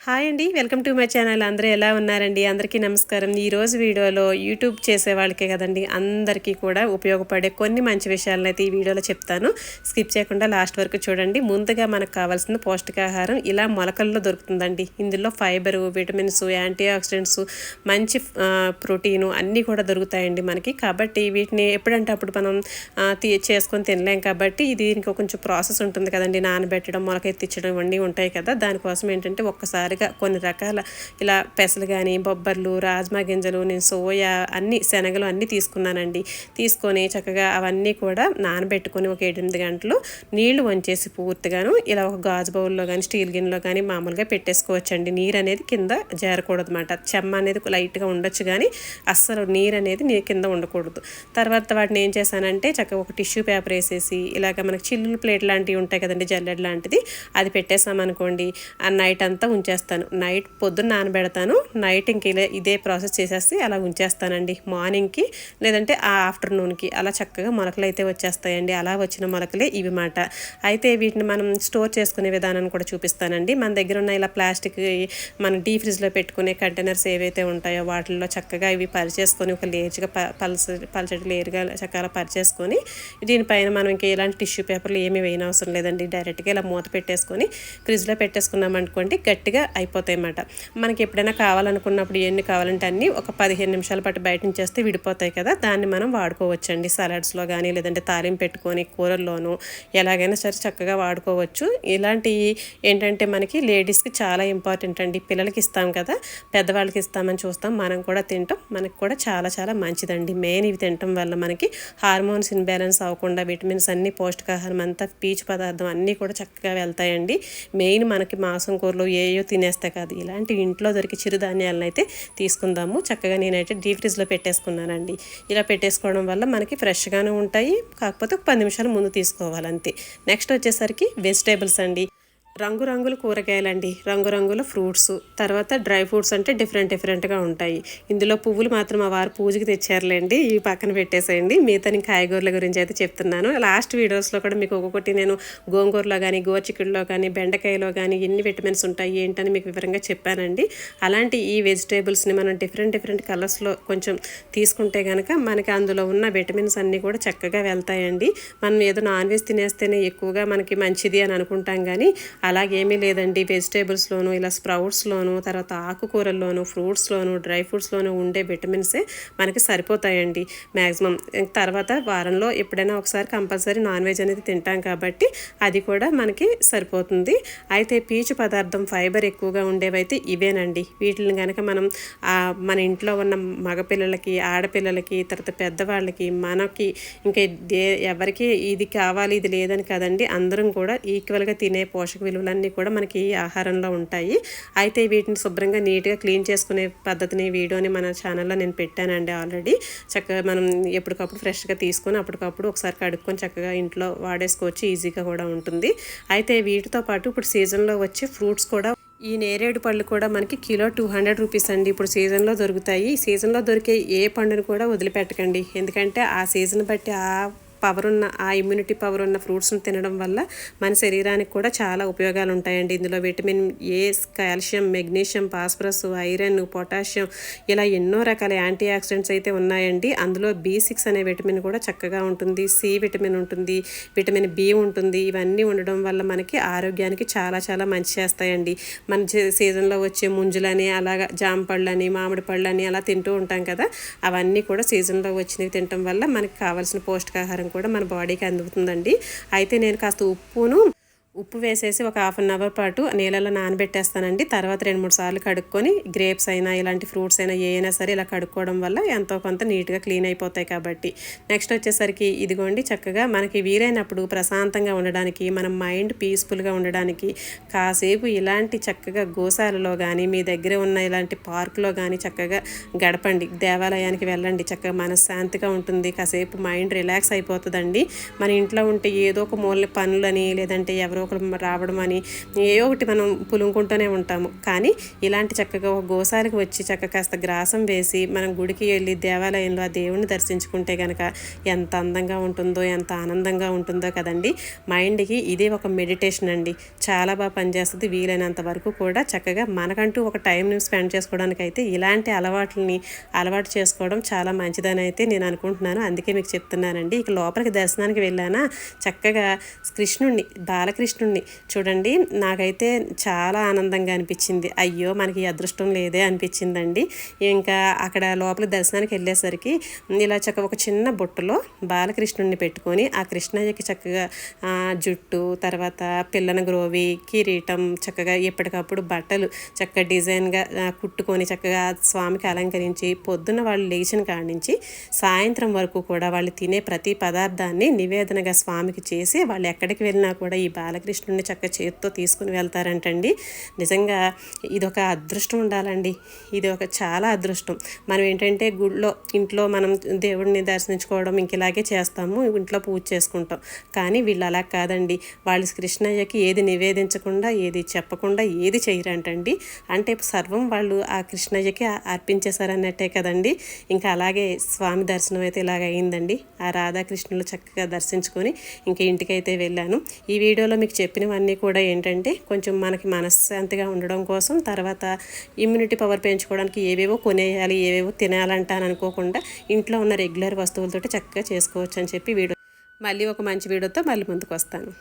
Hi అండి, welcome to my channel. అందరూ ఎలా ఉన్నారండి? అందరికీ నమస్కారం. ఈరోజు వీడియోలో యూట్యూబ్ చేసే వాళ్ళకే కదండి, అందరికీ కూడా ఉపయోగపడే కొన్ని మంచి విషయాలను అయితే ఈ వీడియోలో చెప్తాను. స్కిప్ చేయకుండా లాస్ట్ వరకు చూడండి. ముందుగా మనకు కావాల్సిన పౌష్టికాహారం ఇలా మొలకల్లో దొరుకుతుందండి. ఇందులో ఫైబరు, విటమిన్స్, యాంటీ ఆక్సిడెంట్స్, మంచి ప్రోటీను అన్నీ కూడా దొరుకుతాయండి మనకి. కాబట్టి వీటిని ఎప్పుడంటే అప్పుడు మనం చేసుకొని తినలేం కాబట్టి దీనికి కొంచెం ప్రాసెస్ ఉంటుంది కదండి. నానబెట్టడం, మొలకెత్తించడం ఇవన్నీ ఉంటాయి కదా. దానికోసం ఏంటంటే ఒక్కసారి కొన్ని రకాల ఇలా పెసలు కానీ, బొబ్బర్లు, రాజ్మా గింజలు, నేను సోయా అన్ని శనగలు అన్నీ తీసుకున్నానండి. తీసుకొని చక్కగా అవన్నీ కూడా నానబెట్టుకొని ఒక 7-8 గంటలు నీళ్లు వంచేసి పూర్తిగాను ఇలా ఒక గాజు బౌల్లో కానీ, స్టీల్ గిన్నెలో కానీ మామూలుగా పెట్టేసుకోవచ్చండి. నీరు అనేది కింద చేరకూడదు అనమాట. చెమ్మ అనేది లైట్గా ఉండొచ్చు కానీ అస్సలు నీరు అనేది కింద ఉండకూడదు. తర్వాత వాటిని ఏం చేశానంటే చక్కగా ఒక టిష్యూ పేపర్ వేసేసి ఇలాగ మనకి చిల్లులు ప్లేట్ లాంటివి ఉంటాయి కదండి, జల్లెడ్ లాంటిది, అది పెట్టేసామనుకోండి ఆ నైట్ అంతా ఉంచేస్తాను. నైట్ పొద్దున్న నానబెడతాను, నైట్ ఇంక ఇదే ప్రాసెస్ చేసేసి అలా ఉంచేస్తానండి. మార్నింగ్కి లేదంటే ఆ ఆఫ్టర్నూన్కి అలా చక్కగా మొలకలు అయితే వచ్చేస్తాయండి. అలా వచ్చిన మొలకలే ఇవి మాట. అయితే వీటిని మనం స్టోర్ చేసుకునే విధానాన్ని కూడా చూపిస్తానండి. మన దగ్గర ఉన్న ఇలా ప్లాస్టిక్ మనం డీ ఫ్రిడ్జ్లో పెట్టుకునే కంటైనర్స్ ఏవైతే ఉంటాయో వాటిల్లో చక్కగా ఇవి పరిచేసుకొని ఒక లేర్గా పలచటి లేరుగా చక్కగా పరిచేసుకొని దీనిపైన మనం ఇంకా ఎలాంటి టిష్యూ పేపర్లు ఏమీ వేయనవసరం లేదండి. డైరెక్ట్గా ఇలా మూత పెట్టేసుకొని ఫ్రిడ్జ్లో పెట్టేసుకున్నాం అనుకోండి, గట్టిగా అయిపోతాయి అన్నమాట. మనకి ఎప్పుడైనా కావాలనుకున్నప్పుడు ఎన్ని కావాలంటే అన్నీ ఒక 15 నిమిషాల పాటు బయట నుంచి చేస్తే విడిపోతాయి కదా. దాన్ని మనం వాడుకోవచ్చండి. సలాడ్స్లో కానీ లేదంటే తాలింపు పెట్టుకొని కూరల్లోనూ ఎలాగైనా సరే చక్కగా వాడుకోవచ్చు. ఇలాంటివి ఏంటంటే మనకి లేడీస్కి చాలా ఇంపార్టెంట్ అండి. పిల్లలకి ఇస్తాం కదా, పెద్దవాళ్ళకి ఇస్తామని చూస్తాం, మనం కూడా తింటాం, మనకి కూడా చాలా చాలా మంచిదండి. మెయిన్ ఇవి తినటం వల్ల మనకి హార్మోన్స్ ఇన్బ్యాలెన్స్ అవ్వకుండా విటమిన్స్ అన్నీ, పౌష్టికాహారం అంతా, పీచు పదార్థం అన్నీ కూడా చక్కగా వెళ్తాయండి. మెయిన్ మనకి మాంసం కూరలు ఏయో తినేస్తే కాదు, ఇలాంటి ఇంట్లో దొరికి చిరుధాన్యాలను అయితే తీసుకుందాము. చక్కగా నేనైతే డీప్ ఫ్రిడ్జ్లో పెట్టేసుకున్నానండి. ఇలా పెట్టేసుకోవడం వల్ల మనకి ఫ్రెష్గానే ఉంటాయి. కాకపోతే ఒక 10 నిమిషాల ముందు తీసుకోవాలంతే. నెక్స్ట్ వచ్చేసరికి వెజిటేబుల్స్ అండి. రంగురంగుల కూరగాయలండి, రంగురంగుల ఫ్రూట్స్, తర్వాత డ్రై ఫ్రూట్స్ అంటే డిఫరెంట్గా ఉంటాయి. ఇందులో పువ్వులు మాత్రం మా వారు పూజకి తెచ్చారులేండి, ఇవి పక్కన పెట్టేసేయండి. మిగతా నేను కాయగూరల గురించి అయితే చెప్తున్నాను. లాస్ట్ వీడియోస్లో కూడా మీకు ఒక్కొక్కటి నేను గోంగూరలో కానీ, గోచిక్కుడులో కానీ, బెండకాయలో కానీ ఎన్ని విటమిన్స్ ఉంటాయి ఏంటని మీకు వివరంగా చెప్పానండి. అలాంటి ఈ వెజిటేబుల్స్ని మనం డిఫరెంట్ కలర్స్లో కొంచెం తీసుకుంటే కనుక మనకి అందులో ఉన్న విటమిన్స్ అన్నీ కూడా చక్కగా వెళ్తాయండి. మనం ఏదో నాన్ వెజ్ తినేస్తేనే ఎక్కువగా మనకి మంచిది అని అనుకుంటాం కానీ అలాగేమీ లేదండి. వెజిటేబుల్స్లోనూ ఇలా స్ప్రౌట్స్లోనూ, తర్వాత ఆకుకూరల్లోనూ, ఫ్రూట్స్లోనూ, డ్రై ఫ్రూట్స్లోనూ ఉండే విటమిన్సే మనకి సరిపోతాయండి మ్యాక్సిమం. తర్వాత వారంలో ఎప్పుడైనా ఒకసారి కంపల్సరీ నాన్ వెజ్ అనేది తింటాం కాబట్టి అది కూడా మనకి సరిపోతుంది. అయితే పీచు పదార్థం, ఫైబర్ ఎక్కువగా ఉండేవైతే ఇవేనండి. వీటిని కనుక మనం మన ఇంట్లో ఉన్న మగపిల్లలకి, ఆడపిల్లలకి, తర్వాత పెద్దవాళ్ళకి, మనకి ఇంకా ఎవరికి ఇది కావాలి ఇది లేదని కదండి, అందరం కూడా ఈక్వల్గా తినే పోషక విలువలన్నీ కూడా మనకి ఈ ఆహారంలో ఉంటాయి. అయితే వీటిని శుభ్రంగా నీట్గా క్లీన్ చేసుకునే పద్ధతిని వీడియోని మన ఛానల్లో నేను పెట్టానండి ఆల్రెడీ. చక్కగా మనం ఎప్పటికప్పుడు ఫ్రెష్గా తీసుకొని అప్పటికప్పుడు ఒకసారి కడుక్కొని చక్కగా ఇంట్లో వాడేసుకోవచ్చు, ఈజీగా కూడా ఉంటుంది. అయితే వీటితో పాటు ఇప్పుడు సీజన్లో వచ్చే ఫ్రూట్స్ కూడా, ఈ నేరేడు పళ్ళు కూడా మనకి కిలో 200 రూపీస్ అండి. ఇప్పుడు సీజన్లో దొరుకుతాయి. ఈ సీజన్లో దొరికే ఏ పండును కూడా వదిలిపెట్టకండి. ఎందుకంటే ఆ సీజన్ బట్టి ఆ ఇమ్యూనిటీ పవర్ ఉన్న ఫ్రూట్స్ని తినడం వల్ల మన శరీరానికి కూడా చాలా ఉపయోగాలు ఉంటాయండి. ఇందులో vitamin A, calcium, magnesium, phosphorus, iron, potassium ఇలా ఎన్నో రకాల యాంటీ ఆక్సిడెంట్స్ అయితే ఉన్నాయండి. అందులో B6 అనే విటమిన్ కూడా చక్కగా ఉంటుంది, సి విటమిన్ ఉంటుంది, విటమిన్ బి ఉంటుంది. ఇవన్నీ ఉండడం వల్ల మనకి ఆరోగ్యానికి చాలా చాలా మంచి చేస్తాయండి. మన సీజన్లో వచ్చే ముంజులని, అలాగా జామ పళ్ళని, మామిడి పళ్ళని అలా తింటూ ఉంటాం కదా, అవన్నీ కూడా సీజన్లో వచ్చినవి తినడం వల్ల మనకి కావాల్సిన పౌష్టికాహారం కూడా మన బాడీకి అందుతుందండి. అయితే నేను కాస్త ఉప్పు వేసేసి ఒక 1/2 అవర్ పాటు నీళ్ళలో నానబెట్టేస్తానండి. తర్వాత 2-3 సార్లు కడుక్కొని, గ్రేప్స్ అయినా ఇలాంటి ఫ్రూట్స్ అయినా ఏ అయినా సరే ఇలా కడుక్కోవడం వల్ల ఎంతో కొంత నీట్గా క్లీన్ అయిపోతాయి కాబట్టి. నెక్స్ట్ వచ్చేసరికి ఇదిగోండి, చక్కగా మనకి వీలైనప్పుడు ప్రశాంతంగా ఉండడానికి, మన మైండ్ పీస్ఫుల్గా ఉండడానికి కాసేపు ఇలాంటి చక్కగా గోశాలలో కానీ, మీ దగ్గర ఉన్న ఇలాంటి పార్కులో కానీ చక్కగా గడపండి. దేవాలయానికి వెళ్ళండి, చక్కగా మనశ్శాంతిగా ఉంటుంది, కాసేపు మైండ్ రిలాక్స్ అయిపోతుందండి. మన ఇంట్లో ఉంటే ఏదో ఒక మూల పనులని లేదంటే ఎవరో ఒకరు రావడం అని ఏ ఒకటి మనం పులుముకుంటూనే ఉంటాము. కానీ ఇలాంటి చక్కగా ఒక గోశాలకు వచ్చి చక్కగా కాస్త గ్రాసం వేసి మనం గుడికి వెళ్ళి దేవాలయంలో ఆ దేవుణ్ణి దర్శించుకుంటే కనుక ఎంత అందంగా ఉంటుందో, ఎంత ఆనందంగా ఉంటుందో కదండి. మైండ్కి ఇదే ఒక మెడిటేషన్ అండి. చాలా బాగా పనిచేస్తుంది. వీలైనంత వరకు కూడా చక్కగా మనకంటూ ఒక టైంని స్పెండ్ చేసుకోవడానికి అయితే ఇలాంటి అలవాటు చేసుకోవడం చాలా మంచిదని అయితే నేను అనుకుంటున్నాను. అందుకే మీకు చెప్తున్నానండి. ఇక లోపలికి దర్శనానికి వెళ్ళానా, చక్కగా బాలకృష్ణుణ్ణి చూడండి, నాకైతే చాలా ఆనందంగా అనిపించింది. అయ్యో మనకి ఈ అదృష్టం లేదే అనిపించిందండి. ఇంకా అక్కడ లోపలికి దర్శనానికి వెళ్ళేసరికి ఇలా ఒక చిన్న బుట్టలో బాలకృష్ణుడిని పెట్టుకొని ఆ కృష్ణయ్యకి చక్కగా జుట్టు, తర్వాత పిల్లన గ్రోవి, కిరీటం, చక్కగా ఎప్పటికప్పుడు బట్టలు చక్కగా డిజైన్గా కుట్టుకొని చక్కగా స్వామికి అలంకరించి పొద్దున్న వాళ్ళు లేచిన కాడి నుంచి సాయంత్రం వరకు కూడా వాళ్ళు తినే ప్రతి పదార్థాన్ని నివేదనగా స్వామికి చేసి వాళ్ళు ఎక్కడికి వెళ్ళినా కూడా ఈ బాలకృష్ణుడిని చక్కగా చేతితో తీసుకుని వెళ్తారంటండి. నిజంగా ఇదొక అదృష్టం ఉండాలండి. ఇది చాలా అదృష్టం. మనం ఏంటంటే ఇంట్లో మనం దేవుడిని దర్శించుకోవడం ఇంకలాగే చేస్తాము, ఇంట్లో పూజ చేసుకుంటాం. కానీ వీళ్ళు అలా కాదండి. వాళ్ళు కృష్ణయ్యకి ఏది నివేదించకుండా, ఏది చెప్పకుండా ఏది చేయరంటండి. అంటే సర్వం వాళ్ళు ఆ కృష్ణయ్యకి అర్పించేశారన్నట్టే కదండి. ఇంకా అలాగే స్వామి దర్శనం అయితే ఇలాగ అయిందండి. ఆ రాధాకృష్ణులు చక్కగా దర్శించుకొని ఇంకా ఇంటికైతే వెళ్ళాను. ఈ వీడియోలో మీకు చెప్పినవన్నీ కూడా ఏంటంటే కొంచెం మనకి మనశ్శాంతిగా ఉండడం కోసం, తర్వాత ఇమ్యూనిటీ పవర్ పెంచుకోవడానికి ఏవేవో కొనేయాలి, ఏవేవో తినాలంటాను అనుకోకుండా ఇంట్లో ఉన్న రెగ్యులర్ వస్తువులతోటి చక్కగా చేసుకోవచ్చు అని చెప్పి మళ్ళీ ఒక మంచి వీడియోతో మళ్ళీ ముందుకు వస్తాను.